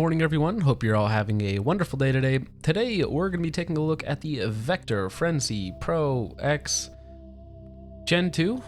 morning, everyone. Hope you're all having a wonderful day today. Today, we're going to be taking a look at the Vector Frenzy Pro X Gen 2.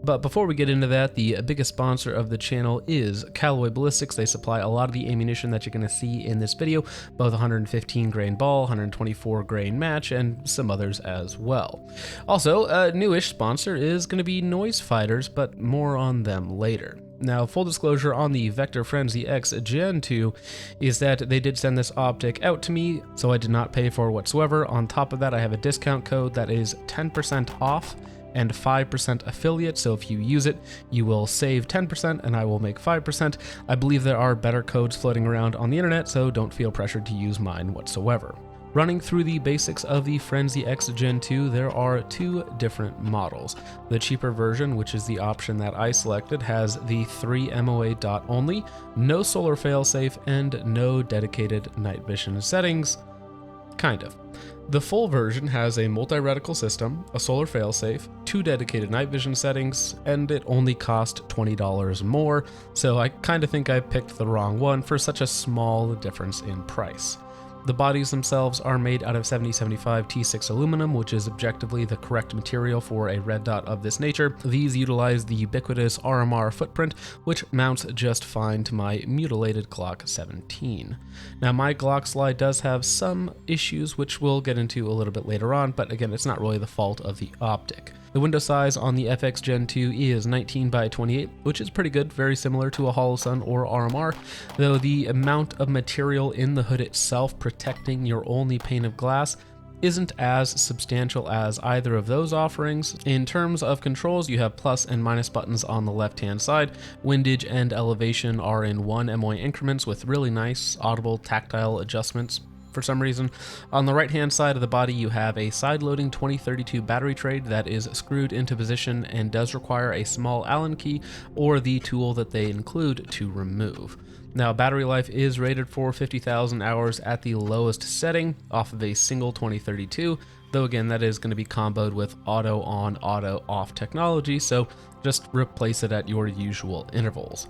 But before we get into that, the biggest sponsor of the channel is Callaway Ballistics. They supply a lot of the ammunition that you're going to see in this video, both 115 grain ball, 124 grain match, and some others as well. Also, a newish sponsor is going to be Noise Fighters, but more on them later. Now, full disclosure on the Vector Frenzy X Gen 2 is that they did send this optic out to me, so I did not pay for it whatsoever. On top of that, I have a discount code that is 10% off and 5% affiliate, so if you use it, you will save 10% and I will make 5%. I believe there are better codes floating around on the internet, so don't feel pressured to use mine whatsoever. Running through the basics of the Frenzy X Gen 2, there are two different models. The cheaper version, which is the option that I selected, has the 3 MOA dot only, no solar failsafe, and no dedicated night vision settings. Kind of. The full version has a multi-reticle system, a solar failsafe, 2 dedicated night vision settings, and it only cost $20 more, so I kinda think I picked the wrong one for such a small difference in price. The bodies themselves are made out of 7075 T6 aluminum, which is objectively the correct material for a red dot of this nature. These utilize the ubiquitous RMR footprint, which mounts just fine to my mutilated Glock 17. Now, my Glock slide does have some issues, which we'll get into a little bit later on, but again, it's not really the fault of the optic. The window size on the FX Gen 2 is 19 by 28, which is pretty good, very similar to a Holosun or RMR, though the amount of material in the hood itself protecting your only pane of glass isn't as substantial as either of those offerings. In terms of controls, you have plus and minus buttons on the left-hand side. Windage and elevation are in 1 MOA increments with really nice audible tactile adjustments. For some reason. On the right hand side of the body, you have a side-loading 2032 battery tray that is screwed into position and does require a small Allen key or the tool that they include to remove. Now, battery life is rated for 50,000 hours at the lowest setting off of a single 2032, though again, that is going to be comboed with auto on, auto off technology, so just replace it at your usual intervals.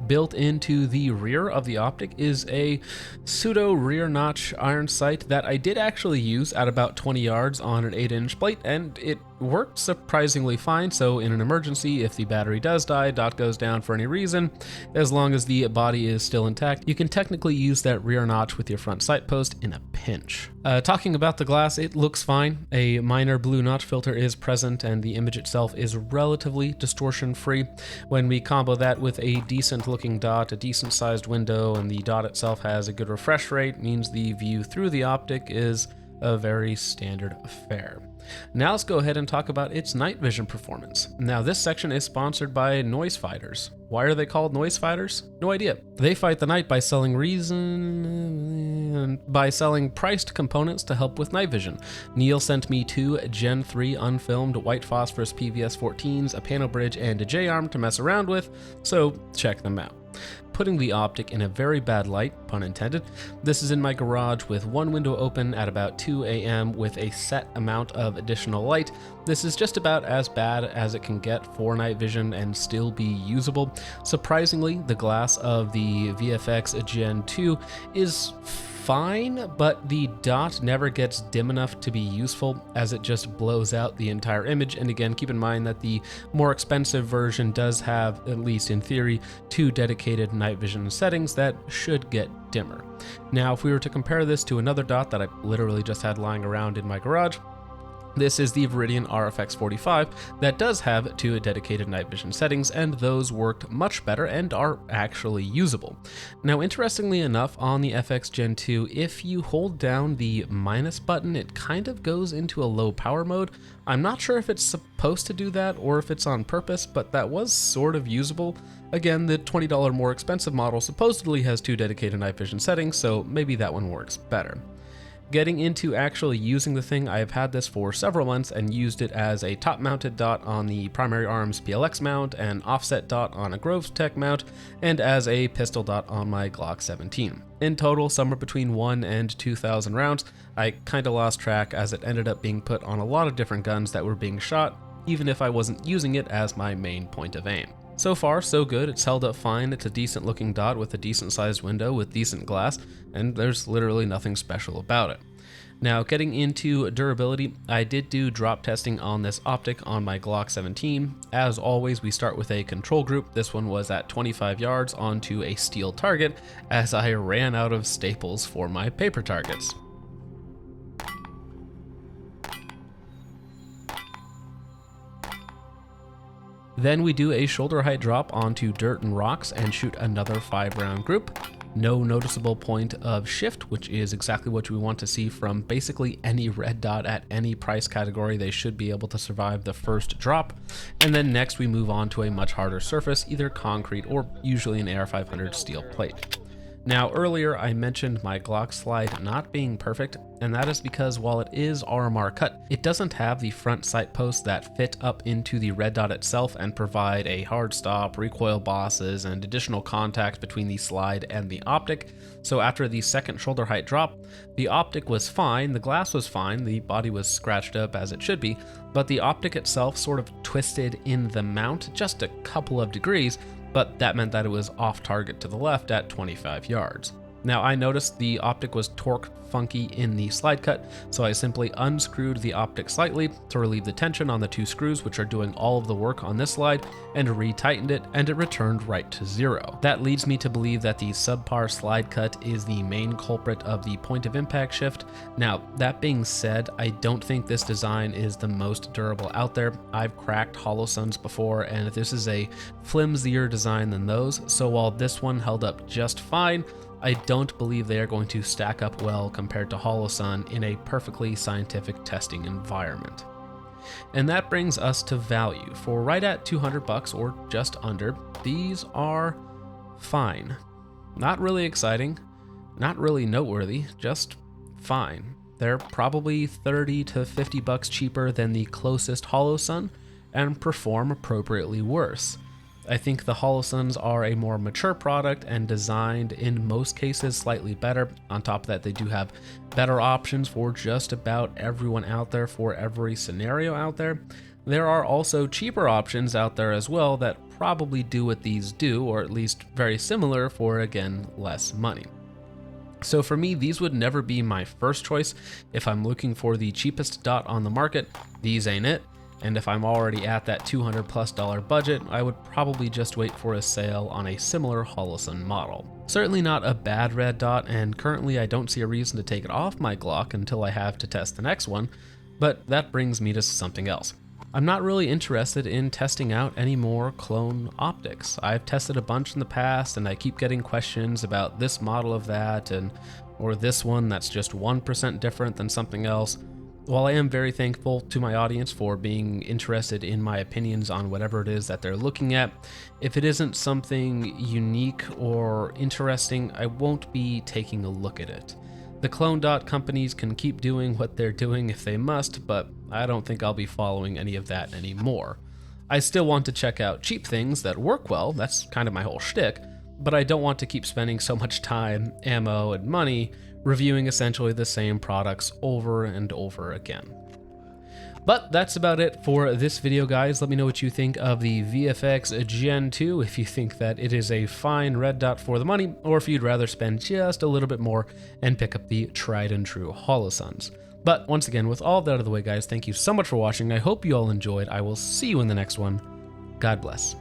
Built into the rear of the optic is a pseudo rear notch iron sight that I did actually use at about 20 yards on an 8-inch plate, and it worked surprisingly fine. So in an emergency, if the battery does die, dot goes down for any reason, as long as the body is still intact, you can technically use that rear notch with your front sight post in a pinch. Talking about the glass, it looks fine. A minor blue notch filter is present and the image itself is relatively distortion free. When we combo that with a decent looking dot, a decent sized window, and the dot itself has a good refresh rate, means the view through the optic is a very standard affair. Now let's go ahead and talk about its night vision performance. Now, this section is sponsored by Noise Fighters. Why are they called Noise Fighters? No idea. They fight the night by selling priced components to help with night vision. Neil sent me 2 Gen 3 unfilmed white phosphorus PVS 14s, a panel bridge, and a J-arm to mess around with, so check them out. Putting the optic in a very bad light, pun intended. This is in my garage with one window open at about 2 a.m. with a set amount of additional light. This is just about as bad as it can get for night vision and still be usable. Surprisingly, the glass of the VFX Gen 2 is fine, but the dot never gets dim enough to be useful as it just blows out the entire image. And again, keep in mind that the more expensive version does have, at least in theory, 2 dedicated night vision settings that should get dimmer. Now, if we were to compare this to another dot that I literally just had lying around in my garage, this is the Viridian RFX 45 that does have 2 dedicated night vision settings, and those worked much better and are actually usable. Now, interestingly enough, on the FX Gen 2, if you hold down the minus button, it kind of goes into a low power mode. I'm not sure if it's supposed to do that or if it's on purpose, but that was sort of usable. Again, the $20 more expensive model supposedly has 2 dedicated night vision settings, so maybe that one works better. Getting into actually using the thing, I have had this for several months and used it as a top-mounted dot on the Primary Arms PLX mount, an offset dot on a Groves Tech mount, and as a pistol dot on my Glock 17. In total, somewhere between 1 and 2,000 rounds. I kinda lost track as it ended up being put on a lot of different guns that were being shot, even if I wasn't using it as my main point of aim. So far, so good. It's held up fine. It's a decent looking dot with a decent sized window with decent glass, and there's literally nothing special about it. Now, getting into durability, I did do drop testing on this optic on my Glock 17. As always, we start with a control group. This one was at 25 yards onto a steel target, as I ran out of staples for my paper targets. Then we do a shoulder height drop onto dirt and rocks and shoot another 5-round group. No noticeable point of shift, which is exactly what we want to see from basically any red dot at any price category. They should be able to survive the first drop. And then next we move on to a much harder surface, either concrete or usually an AR-500 steel plate. Now, earlier I mentioned my Glock slide not being perfect, and that is because while it is RMR cut, it doesn't have the front sight posts that fit up into the red dot itself and provide a hard stop, recoil bosses, and additional contact between the slide and the optic. So after the second shoulder height drop, the optic was fine, the glass was fine, the body was scratched up as it should be, but the optic itself sort of twisted in the mount just a couple of degrees, but that meant that it was off target to the left at 25 yards. Now, I noticed the optic was torqued funky in the slide cut, so I simply unscrewed the optic slightly to relieve the tension on the 2 screws which are doing all of the work on this slide, and retightened it, and it returned right to 0. That leads me to believe that the subpar slide cut is the main culprit of the point of impact shift. Now, that being said, I don't think this design is the most durable out there. I've cracked Holosuns before, and this is a flimsier design than those, so while this one held up just fine, I don't believe they are going to stack up well compared to Holosun in a perfectly scientific testing environment. And that brings us to value. For right at $200 or just under, these are fine. Not really exciting, not really noteworthy, just fine. They're probably 30 to $50 cheaper than the closest Holosun and perform appropriately worse. I think the Holosuns are a more mature product and designed in most cases slightly better. On top of that, they do have better options for just about everyone out there, for every scenario out there. There are also cheaper options out there as well that probably do what these do, or at least very similar for, again, less money. So for me, these would never be my first choice. If I'm looking for the cheapest dot on the market, these ain't it. And if I'm already at that $200+ budget, I would probably just wait for a sale on a similar Holosun model. Certainly not a bad red dot, and currently I don't see a reason to take it off my Glock until I have to test the next one, but that brings me to something else. I'm not really interested in testing out any more clone optics. I've tested a bunch in the past, and I keep getting questions about this model of that, or this one that's just 1% different than something else. While I am very thankful to my audience for being interested in my opinions on whatever it is that they're looking at, if it isn't something unique or interesting, I won't be taking a look at it. The clone dot companies can keep doing what they're doing if they must, but I don't think I'll be following any of that anymore. I still want to check out cheap things that work well, that's kind of my whole shtick, but I don't want to keep spending so much time, ammo, and money reviewing essentially the same products over and over again. But that's about it for this video, guys. Let me know what you think of the VFX Gen 2, if you think that it is a fine red dot for the money, or if you'd rather spend just a little bit more and pick up the tried and true Holosuns. But once again, with all that out of the way, guys, thank you so much for watching. I hope you all enjoyed. I will see you in the next one. God bless.